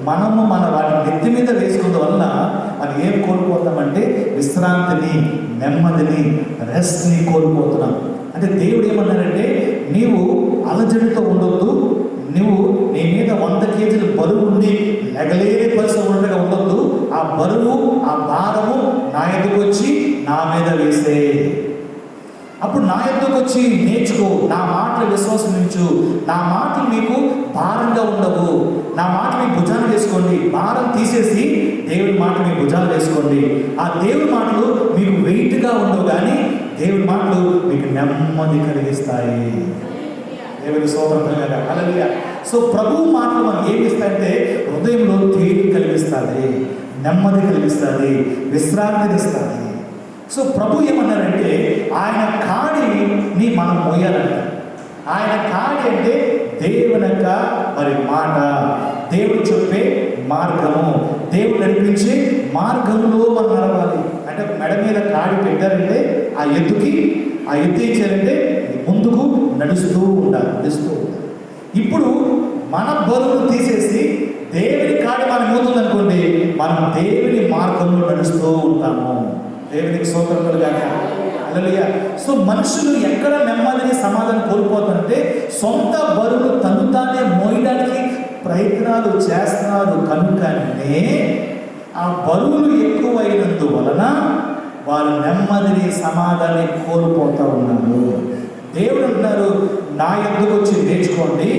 మనము వాటిని నెత్తి మీద వేసుకున్న వల్ల మనం ఏం కోల్పోతామంటే విశ్రాంతిని, నెమ్మదిని, రెస్ట్ని కోల్పోతున్నాం. అంటే దేవుడు ఏమన్నాడంటే నీవు అలజడితో ఉండొద్దు, నువ్వు నీ మీద 100 కేజీలు బరువు ఉండి లెగలేని పరిస్థితి ఉండగా ఉండొద్దు. ఆ బరువు, ఆ భారము నా ఎదుగు వచ్చి నా మీద వేసే, అప్పుడు నా ఎద్దుకు వచ్చి నేర్చుకో, నా మాటలు విశ్వాసించు, నా మాటలు మీకు భారంగా ఉండవు. నా మాటలు మీ భుజాలు వేసుకోండి. భారం తీసేసి దేవుడి మాటలు మీ భుజాలు వేసుకోండి. ఆ దేవుడి మాటలు మీకు వెయిట్గా ఉండవు, కానీ దేవుడి మాటలు మీకు నెమ్మది కలిగిస్తాయి. దేవుడి స్తోత్రం కలుగాక. హల్లెలూయా. సో ప్రభువు మాటలు మనకి ఏమి ఇస్తాయంటే హృదయంలో తేలిక కలిగిస్తుంది, నెమ్మది కలిగిస్తుంది, విశ్రాంతిని ఇస్తుంది. సో ప్రభు ఏమన్నారంటే ఆయన కాడిని మనం మోయాలంట. ఆయన కాడి అంటే దేవుని యొక్క మాట, దేవుడు చెప్పే మార్గము, దేవుడు నడిపించే మార్గంలో మనం నడవాలి. అంటే మెడ మీద కాడి పెట్టారంటే ఆ ఎత్తు ఏం చేయాలంటే ముందుకు నడుస్తూ ఉండాలి. ఇప్పుడు మన బరువును తీసేసి దేవుని కాడి మనం మోతుందనుకోండి, మనం దేవుని మార్గంలో నడుస్తూ ఉంటాము. దేవునికి స్తోత్రం కలుగాక. హల్లెలూయా. సో మనుషులు ఎక్కడ నెమ్మదిని, సమాధానం కోల్పోతుంటే సొంత బరువులు తను తానే మోయడానికి ప్రయత్నాలు చేస్తున్నారు కనుకనే ఆ బరువులు ఎక్కువైనందువలన వారు నెమ్మదిని, సమాధానాన్ని కోల్పోతూ ఉన్నారు. దేవుడు అంటున్నారు నా యొద్దకు వచ్చి నేర్చుకోండి,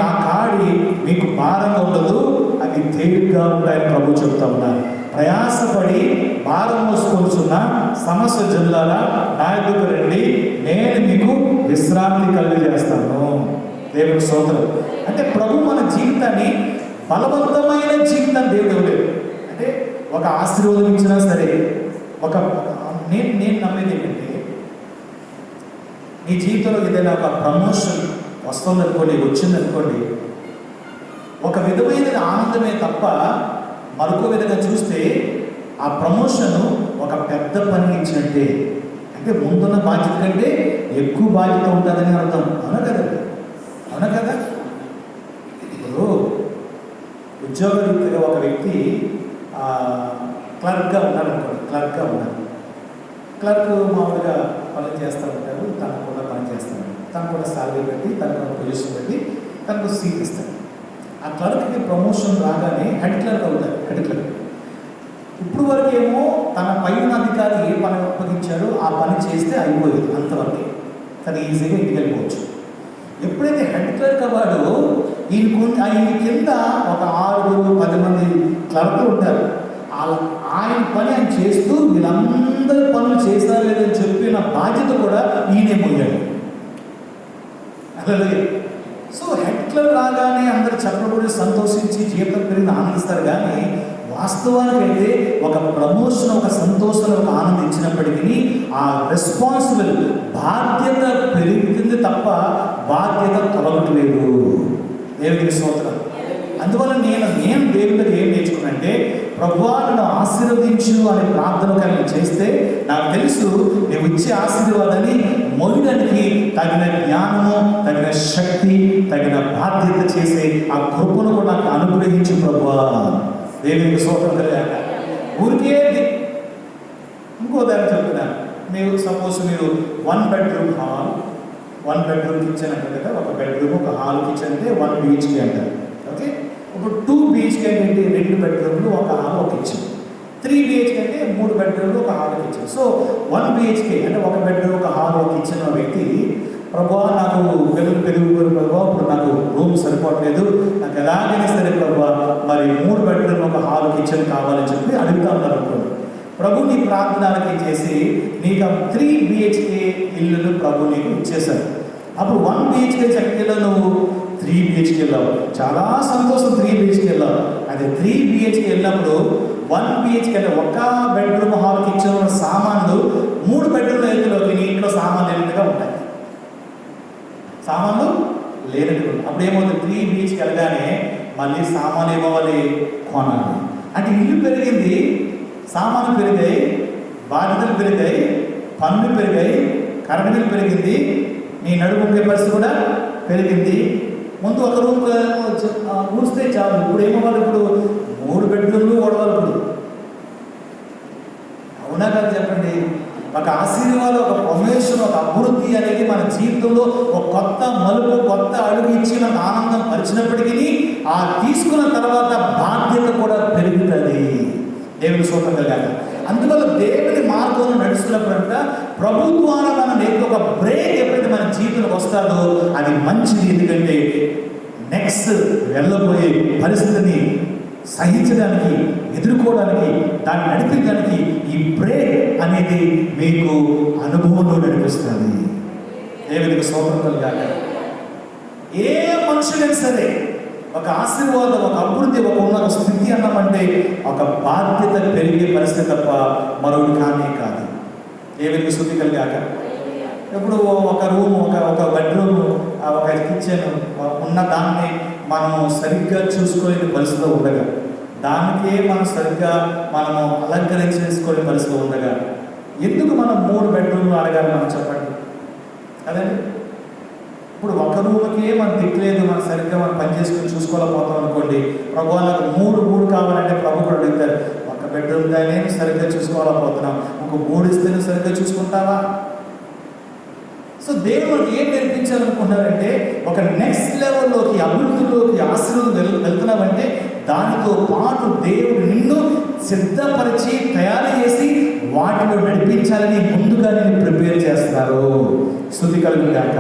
నా కాడి మీకు భారంగా ఉండదు, అవి తేలికగా ఉంటాయని ప్రభు చెప్తా ఉన్నారు. ప్రయాసపడి భారం మోసుకొంచున్న సమస్య జనులారా నా యొద్దకు రండి, నేను మీకు విశ్రాంతి కలిగజేస్తాను. దేవుని స్తోత్రం. అంటే ప్రభు మన జీవితాన్ని బలవంతమైన జీవితాన్ని దేవుడు ఇవ్వలేదు. అంటే ఒక ఆశీర్వాదం ఇచ్చినా సరే, నేను నమ్మేది ఏంటంటే నీ జీవితంలో ఏదైనా ఒక ప్రమోషన్ వస్తుందనుకోండి, వచ్చిందనుకోండి, ఒక విధమైన ఆనందమే తప్ప మరొక విధంగా చూస్తే ఆ ప్రమోషన్ ఒక పెద్ద పని ఇచ్చినట్టే. అంటే ముందున్న బాధ్యత కంటే ఎక్కువ బాధ్యత ఉంటుందని అర్థం. అవునా కదా? అవునా కదా? ఇప్పుడు ఉద్యోగరీత్యాగా ఒక వ్యక్తి క్లర్క్గా ఉన్నాడు అనుకోండి. క్లర్క్ మామూలుగా పనులు చేస్తూ ఉంటారు, తనకు కూడా పని చేస్తాడు, తనకు కూడా శాలరీ పెట్టి, తనకు పొజిషన్ పెట్టి తనకు సీట్ ఇస్తాడు. ఆ క్లర్క్కి ప్రమోషన్ రాగానే హెడ్ క్లర్క్ అవుతారు. హెడ్ క్లర్క్ ఇప్పుడు వరకు ఏమో తన పైన అధికారి ఏ పని అప్పగించాడో ఆ పని చేస్తే అయిపోయేది, అంతవరకు తను ఈజీగా ఇంటికి వెళ్ళిపోవచ్చు. ఎప్పుడైతే హెడ్ క్లర్క్ అవ్వాడో ఈయన కింద ఒక 6-10 మంది క్లర్క్లు ఉంటారు. ఆయన పని ఆయన చేస్తూ వీళ్ళందరూ పనులు చేస్తారా లేదని చెప్పిన బాధ్యత కూడా ఈయనే పోయాడు. అలాగే సో హెడ్ క్లర్క్ రాగానే అందరు చెప్పబడి సంతోషించి జీవితం పెరిగి ఆనందిస్తారు. కానీ వాస్తవానికి అయితే ఒక ప్రమోషన్, ఒక సంతోషం, ఒక ఆనందం ఇచ్చినప్పటికీ ఆ రెస్పాన్సిబుల్ బాధ్యత పెరుగుతుంది తప్ప బాధ్యత తొలగట్లేదు. దేవునికి స్తోత్రం. అందువల్ల నేను దేవుడి దగ్గర ఏం నేర్చుకున్నానంటే, ప్రభువా నన్ను ఆశీర్వదించు అనే ప్రార్థన కానీ చేస్తే నాకు తెలుసు నువ్వు ఇచ్చే ఆశీర్వాదాన్ని మొదలడానికి తగిన జ్ఞానము, తగిన శక్తి, తగిన బాధ్యత చేసే ఆ కృపను కూడా నాకు అనుగ్రహించు ప్రభువా. దేవునికి స్తోత్రం కలిగాక. ఊరికే ఇంకో దాన్ని చెప్తున్నాను. మీరు సపోజ్ మీరు 1 బెడ్రూమ్ హాల్, 1 బెడ్రూమ్ కిచెన్ అంటారు కదా, ఒక బెడ్రూమ్ ఒక హాల్ కిచెన్ అంటే 1 BHK అంటారు. ఓకే, ఇప్పుడు 2 BHK అంటే 2 బెడ్రూమ్లు ఒక హాల్ ఒక కిచెన్. 3 BHK అంటే 3 బెడ్రూమ్లు ఒక హాల్ కిచెన్. సో 1 BHK అంటే ఒక బెడ్రూమ్ ఒక హాల్ ఒక కిచెన్ వ్యక్తి, ప్రభువా నాకు పెరుగు ప్రభువా, ఇప్పుడు నాకు రూమ్ సరిపోవట్లేదు, నాకు ఎలాగైనా సరే ప్రభువా మరి 3 బెడ్రూమ్ ఒక హాల్ కిచెన్ కావాలని చెప్పి అడుగుతా ఉన్నారు అనుకోండి. ప్రభు నీ ప్రార్థనలకి చేసి నీకు 3 BHK ఇల్లును ప్రభు నీకు ఇచ్చేశారు. అప్పుడు 1 BHK చక్కెలో నువ్వు 3 BHK వెళ్ళావు, చాలా సంతోషం. 3 BHK వెళ్ళావు. అదే 3 BHK వెళ్ళినప్పుడు 1 BHK అంటే ఒక బెడ్రూమ్ హాల్ కిచెన్ ఉన్న సామాన్లు 3 బెడ్రూమ్ ఎత్తులోకి నీ ఇంట్లో సామాన్లు లేనట్టుగా ఉంటాయి, సామాన్లు లేనట్టుగా. అప్పుడు ఏమవుతుంది, 3 BHK వెళ్ళగానే మళ్ళీ సామాన్లు ఏమవ్వాలి, కొనాలి. అంటే ఇల్లు పెరిగింది, సామాన్లు పెరిగాయి, బాధ్యతలు పెరిగాయి, పన్ను పెరిగాయి, కరెంట్ బిల్ పెరిగింది, నీ నడుముకే పరిస్థితి కూడా పెరిగింది. ముందు ఒక రూమ్ ఊస్తే చాలు, ఇప్పుడు ఏమవ్వాలి, ఇప్పుడు 3 బెడ్రూమ్లు ఓడవాలి. ఇప్పుడు అవునా కదా చెప్పండి. ఒక ఆశీర్వాదం, ఒక ప్రమోషన్, ఒక అభివృద్ధి అనేది మన జీవితంలో ఒక కొత్త మలుపు, కొత్త అడుగు ఇచ్చి మనకు ఆనందం పరిచినప్పటికీ ఆ తీసుకున్న తర్వాత బాధ్యత కూడా పెరుగుతుంది. దేవుని స్తోత్రం కలగాలి. అందువల్ల దేవుని మార్గంలో నడుస్తున్నప్పుడంట ప్రభు ద్వారా మనం ఒక బ్రేక్ ఎప్పుడైతే మన జీవితంలోకి వస్తుందో అది మంచిది. ఎందుకంటే నెక్స్ట్ వెళ్ళబోయే పరిస్థితిని సహించడానికి, ఎదుర్కోవడానికి, దాన్ని నడిపించడానికి ఈ బ్రేక్ అనేది మీకు అనుభవంలో నడిపిస్తుంది. దేవునికి స్తోత్రం కలగాలి. ఏ మనుషులైనా సరే ఒక ఆశీర్వాదం, ఒక అభివృద్ధి, ఒక ఉన్న స్థితి అన్నామంటే ఒక బాధ్యత పెరిగే పరిస్థితి తప్ప మరొకటి కానీ కాదు. దేవునికి స్తుతి కలిగాక. ఇప్పుడు ఒక రూమ్, ఒక బెడ్రూమ్, ఒక కిచెన్ ఉన్న దాన్ని మనం సరిగ్గా చూసుకోలేని పరిస్థితిలో ఉండగా, దానికే మనం సరిగ్గా మనము అలంకరించేసుకోలేని పరిస్థితిలో ఉండగా ఎందుకు మనం 3 బెడ్రూమ్లు అడగాలి? మనం చెప్పండి అదండి. ఇప్పుడు ఒక రూమ్కే మనం తిట్టలేదు, మనం సరిగ్గా మనం పని చేసుకుని చూసుకోలేకపోతాం అనుకోండి. ప్రభు నాకు 3 కావాలంటే ప్రభు కూడా అడుగుతారు, ఒక బెడ్రూమ్ కానీ సరిగ్గా చూసుకోలేకపోతున్నాం, ఇంకో 3 ఇస్తే సరిగ్గా చూసుకుంటావా? సో దేవుడు ఏం నేర్పించాలనుకుంటున్నారంటే ఒక నెక్స్ట్ లెవెల్లోకి, అభివృద్ధిలోకి, ఆశీర్వాదం వెళ్తున్నామంటే దానితో పాటు దేవుడు నిన్ను సిద్ధపరిచి తయారు చేసి వాటిలో నడిపించాలని ముందుగా నేను ప్రిపేర్ చేస్తున్నారు. స్తుతి కలుగుగాక.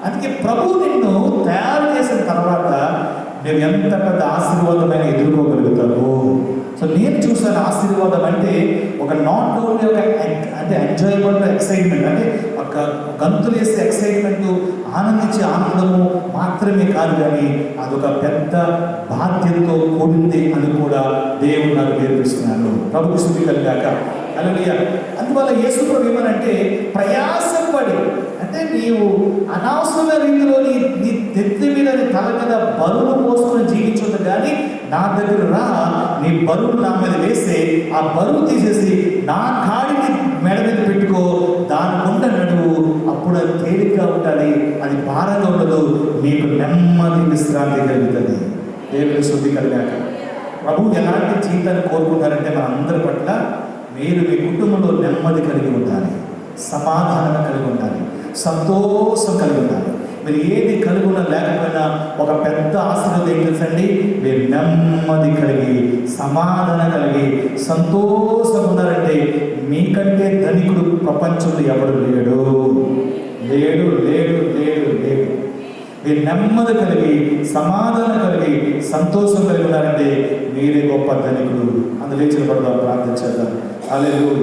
అందుకే ప్రభు నిన్ను తయారు చేసిన తర్వాత నువ్వు ఎంత పెద్ద ఆశీర్వాదమైన ఎదుర్కోగలుగుతావు. సో నేను చూసాను ఆశీర్వాదం అంటే ఒక నాట్ ఓన్లీ ఒక అంటే ఎంజాయబుల్ ఎక్సైట్మెంట్, అంటే ఒక గంతులు వేసే ఎక్సైట్మెంట్, ఆనందించే ఆనందము మాత్రమే కాదు, కానీ అదొక పెద్ద బాధ్యతతో కూడింది అని కూడా దేవుడు నాకు నేర్పిస్తున్నాను. ప్రభుకు స్తుతి కలిగాక. హల్లెలూయా. అందువల్ల యేసు ప్రభు ఏమనంటే ప్రయాసపడి, అంటే నీవు అనవసరమైన రీతిలో నీ నెత్తి మీద, నీ తల మీద బరువులు మోసుకొని జీవించొద్దు, కానీ నా దగ్గర రా, నీ బరువులు నా మీద వేస్తే ఆ బరువు తీసేసి నా కాడిని మెడ మీద పెట్టుకో, దాని గుండా నడువు, అప్పుడు అది తేలిగ్గా ఉంటుంది, అది భారంగా ఉండదు, నీకు నెమ్మది విశ్రాంతి కలుగుతుంది. దేవుని స్తుతి కలిగాక. ప్రభు ఎలాంటి జీవితాన్ని కోరుకుంటారంటే మన అందరి పట్ల మీరు మీ కుటుంబంలో నెమ్మది కలిగి ఉండాలి, సమాధానం కలిగి ఉండాలి, సంతోషం కలిగి ఉండాలి. మీరు ఏది కలిగి ఉన్నా లేకపోయినా ఒక పెద్ద ఆశీర్వాదం ఏం తెలుసండి? మీరు నెమ్మది కలిగి, సమాధానం కలిగి, సంతోషం ఉన్నారంటే మీకంటే ధనికుడు ప్రపంచంలో ఎవడు లేడు, లేడు, లేడు, లేడు, లేడు. మీరు నెమ్మది కలిగి, సమాధానం కలిగి, సంతోషం కలిగి ఉన్నారంటే మీరే గొప్ప ధనికుడు. అందులో చిన్నపడదాం, ప్రార్థన చేద్దాం. హల్లెలూయా.